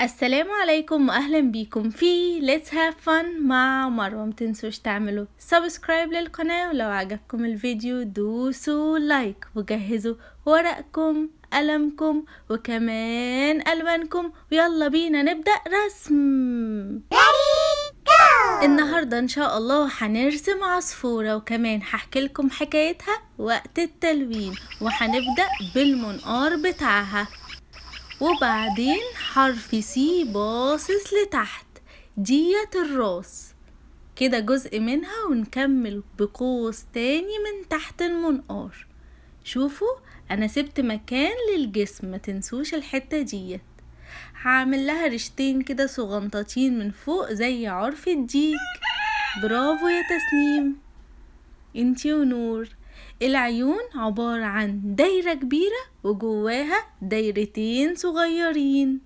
السلام عليكم واهلا بيكم في Let's Have Fun مع مروة. متنسوش تعملوا سبسكرايب للقناة، ولو عجبكم الفيديو دوسوا لايك وجهزوا ورقكم قلمكم وكمان ألوانكم، ويلا بينا نبدأ رسم. النهاردة ان شاء الله هنرسم عصفورة، وكمان هحكي لكم حكايتها وقت التلوين، وهنبدأ بالمنقار بتاعها، وبعدين حرف سي باصص لتحت ديت الراس كده جزء منها، ونكمل بقوس تاني من تحت المنقار. شوفوا انا سبت مكان للجسم، ما تنسوش الحتة ديت. هعمل لها رشتين كده صغنطتين من فوق زي عرف الديك. برافو يا تسنيم انتي ونور. العيون عبارة عن دايرة كبيرة وجواها دايرتين صغيرين.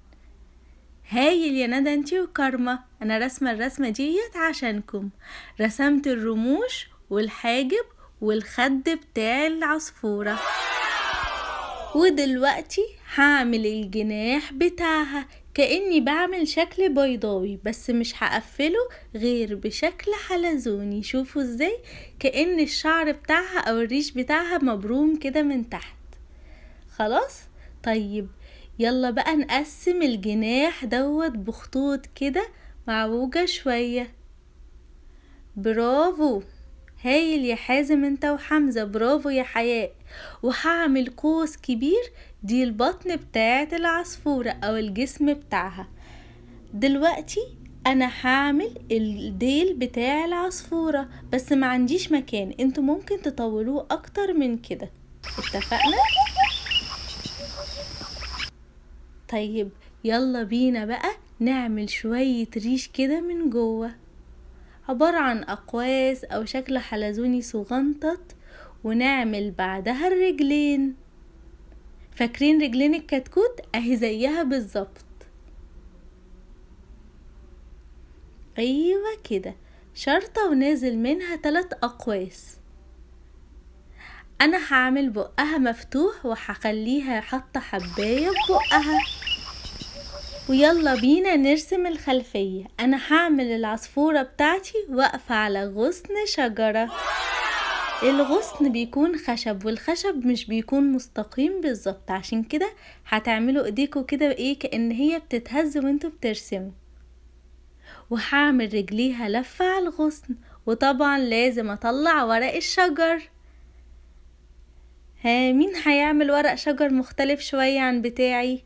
هايل يا ندى انتي وكارما، انا رسمة الرسمة ديت عشانكم. رسمت الرموش والحاجب والخد بتاع العصفورة، ودلوقتي هعمل الجناح بتاعها كأني بعمل شكل بيضاوي، بس مش هقفله غير بشكل حلزوني. شوفوا ازاي كأن الشعر بتاعها او الريش بتاعها مبروم كده من تحت. خلاص طيب يلا بقى نقسم الجناح دوت بخطوط كده معوجة شوية. برافو هايل يا حازم انت وحمزة، برافو يا حياء. وهعمل قوس كبير، دي البطن بتاعت العصفورة او الجسم بتاعها. دلوقتي انا هعمل الديل بتاع العصفورة، بس ما عنديش مكان، انتوا ممكن تطولوه اكتر من كده. اتفقنا؟ طيب يلا بينا بقى نعمل شوية ريش كده من جوه، عبارة عن أقواس أو شكل حلزوني صغنطط، ونعمل بعدها الرجلين. فاكرين رجلين الكتكوت؟ اهي زيها بالظبط. ايوه كده، شرطة ونازل منها 3 أقواس. انا هعمل بقها مفتوح وهخليها حاطة حباية في بقها. ويلا بينا نرسم الخلفية. انا هعمل العصفورة بتاعتي واقفة على غصن شجرة. الغصن بيكون خشب، والخشب مش بيكون مستقيم بالظبط، عشان كده هتعملوا ايديكوا كده ايه كأن هي بتتهز وانتوا بترسموا. وهعمل رجليها لفة على الغصن، وطبعا لازم اطلع ورق الشجر. ها مين هيعمل ورق شجر مختلف شوية عن بتاعي؟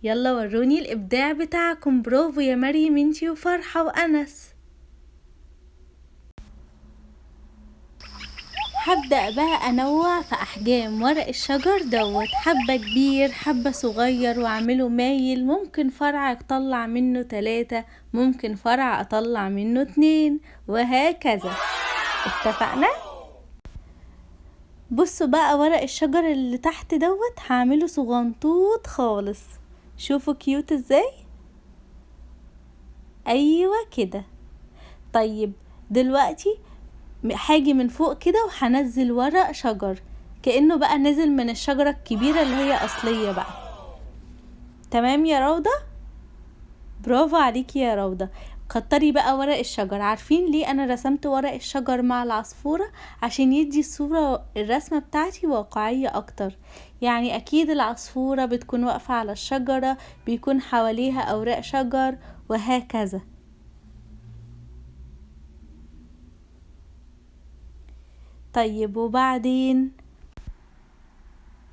يلا وروني الابداع بتاعكم. برافو يا مريم انتي وفرحة وانس. هبدأ بقى انوع في احجام ورق الشجر دوت، حبة كبير حبة صغير، واعمله مايل. ممكن فرع اطلع منه 3، ممكن فرع اطلع منه 2، وهكذا. اتفقنا؟ بصوا بقى ورق الشجر اللي تحت دوت هعمله صغنطوط خالص. شوفوا كيوت ازاي. ايوه كده. طيب دلوقتي هاجي من فوق كده وهنزل ورق شجر كأنه بقى نزل من الشجرة الكبيرة اللي هي أصلية بقى. تمام يا روضة؟ برافو عليكي يا روضة. كتري بقى ورق الشجر. عارفين ليه أنا رسمت ورق الشجر مع العصفورة؟ عشان يدي الصورة الرسمة بتاعتي واقعية أكتر. يعني أكيد العصفورة بتكون واقفة على الشجرة، بيكون حواليها أوراق شجر وهكذا. طيب وبعدين؟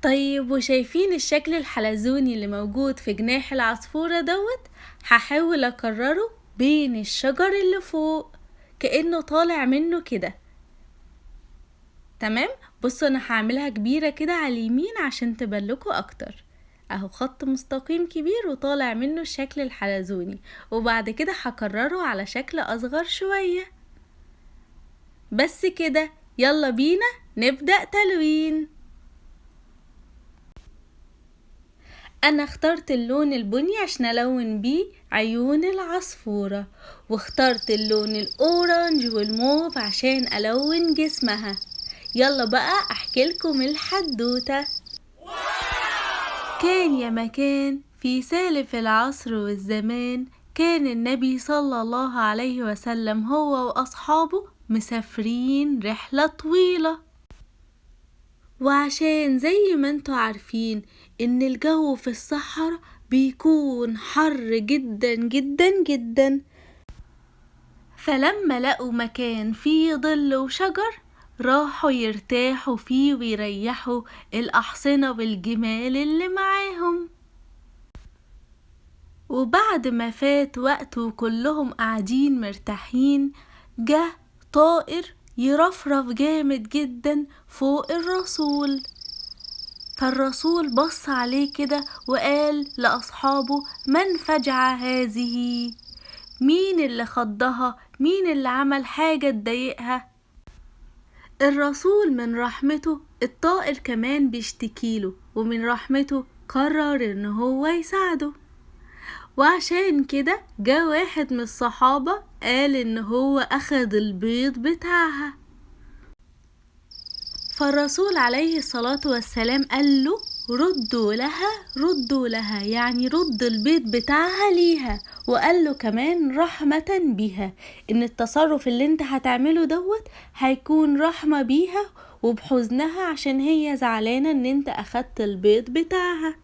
طيب وشايفين الشكل الحلزوني اللي موجود في جناح العصفورة دوت؟ هحاول اكرره بين الشجر اللي فوق كأنه طالع منه كده. تمام؟ بصوا انا هعملها كبيرة كده على اليمين عشان تبلكوا اكتر. اهو خط مستقيم كبير وطالع منه الشكل الحلزوني، وبعد كده هكرره على شكل اصغر شوية. بس كده، يلا بينا نبدأ تلوين. انا اخترت اللون البني عشان الون بيه عيون العصفورة، واخترت اللون الاورنج والموف عشان الون جسمها. يلا بقى احكي لكم الحدوتة. كان يا مكان في سالف العصر والزمان، كان النبي صلى الله عليه وسلم هو وأصحابه مسافرين رحلة طويلة. وعشان زي ما انتوا عارفين ان الجو في الصحراء بيكون حر جدا جدا جدا، فلما لقوا مكان فيه ظل وشجر راحوا يرتاحوا فيه ويريحوا الأحصنة والجمال اللي معاهم. وبعد ما فات وقت وكلهم قاعدين مرتاحين، جه طائر يرفرف جامد جدا فوق الرسول. فالرسول بص عليه كده وقال لأصحابه: من فجع هذه؟ مين اللي خضها؟ مين اللي عمل حاجة تضايقها؟ الرسول من رحمته الطائر كمان بيشتكيله، ومن رحمته قرر ان هو يساعده. وعشان كده جه واحد من الصحابة قال ان هو اخد البيض بتاعها. فالرسول عليه الصلاة والسلام قال له: ردوا لها، يعني رد البيض بتاعها ليها. وقال له كمان رحمة بيها، ان التصرف اللي انت هتعمله دوت هيكون رحمة بيها وبحزنها، عشان هي زعلانة ان انت اخدت البيض بتاعها.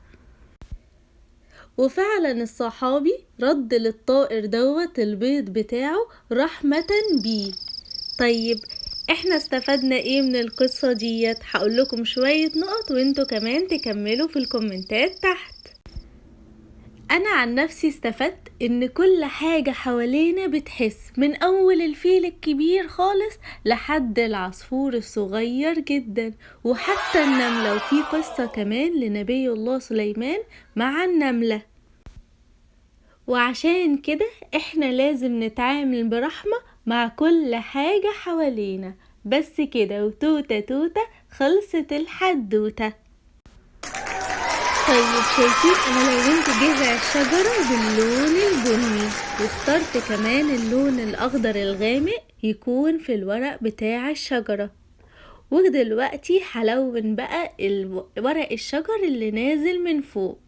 وفعلا الصحابي رد للطائر دوت البيض بتاعه رحمة بيه. طيب احنا استفدنا ايه من القصة ديت؟ هقول لكم شوية نقط وانتوا كمان تكملوا في الكومنتات تحت. انا عن نفسي استفدت ان كل حاجة حوالينا بتحس، من اول الفيل الكبير خالص لحد العصفور الصغير جدا، وحتى النملة. وفي قصة كمان لنبي الله سليمان مع النملة. وعشان كده احنا لازم نتعامل برحمة مع كل حاجة حوالينا. بس كده، وتوتة توتة خلصت الحدوتة. طيب شايفين انا لونت جذع الشجرة باللون البني، واخترت كمان اللون الاخضر الغامق يكون في الورق بتاع الشجرة. ودلوقتي هلون بقى ورق الشجر اللي نازل من فوق،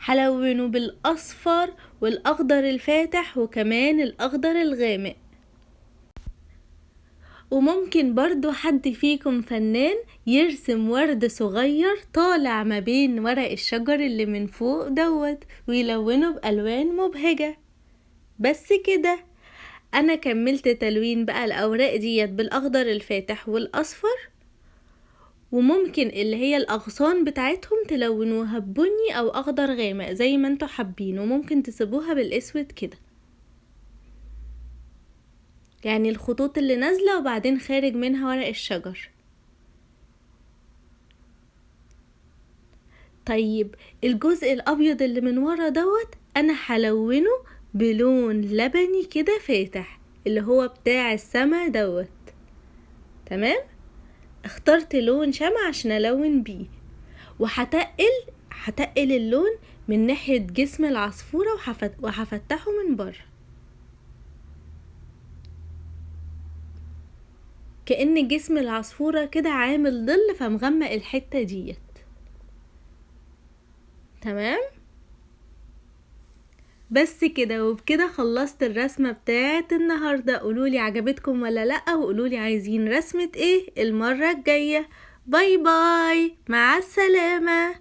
هلونه بالاصفر والاخضر الفاتح وكمان الاخضر الغامق. وممكن برضو حد فيكم فنان يرسم ورد صغير طالع ما بين ورق الشجر اللي من فوق دوت ويلونه بألوان مبهجة. بس كده انا كملت تلوين بقى الاوراق ديت بالاخضر الفاتح والاصفر. وممكن اللي هي الاغصان بتاعتهم تلونوها ببني او اخضر غامق زي ما انتوا حابين، وممكن تسيبوها بالاسود كده، يعني الخطوط اللي نازلة وبعدين خارج منها ورق الشجر. طيب الجزء الابيض اللي من ورا دوت انا هلونه بلون لبني كده فاتح، اللي هو بتاع السما دوت. تمام، اخترت لون شمع عشان الون بيه. وهتقل اللون من ناحية جسم العصفورة وهفتحه من بره كأن جسم العصفورة كده عامل ظل فمغمق الحتة ديت. تمام، بس كده. وبكده خلصت الرسمة بتاعت النهاردة. قولولي عجبتكم ولا لأ، وقولولي عايزين رسمة ايه المرة الجاية. باي باي، مع السلامة.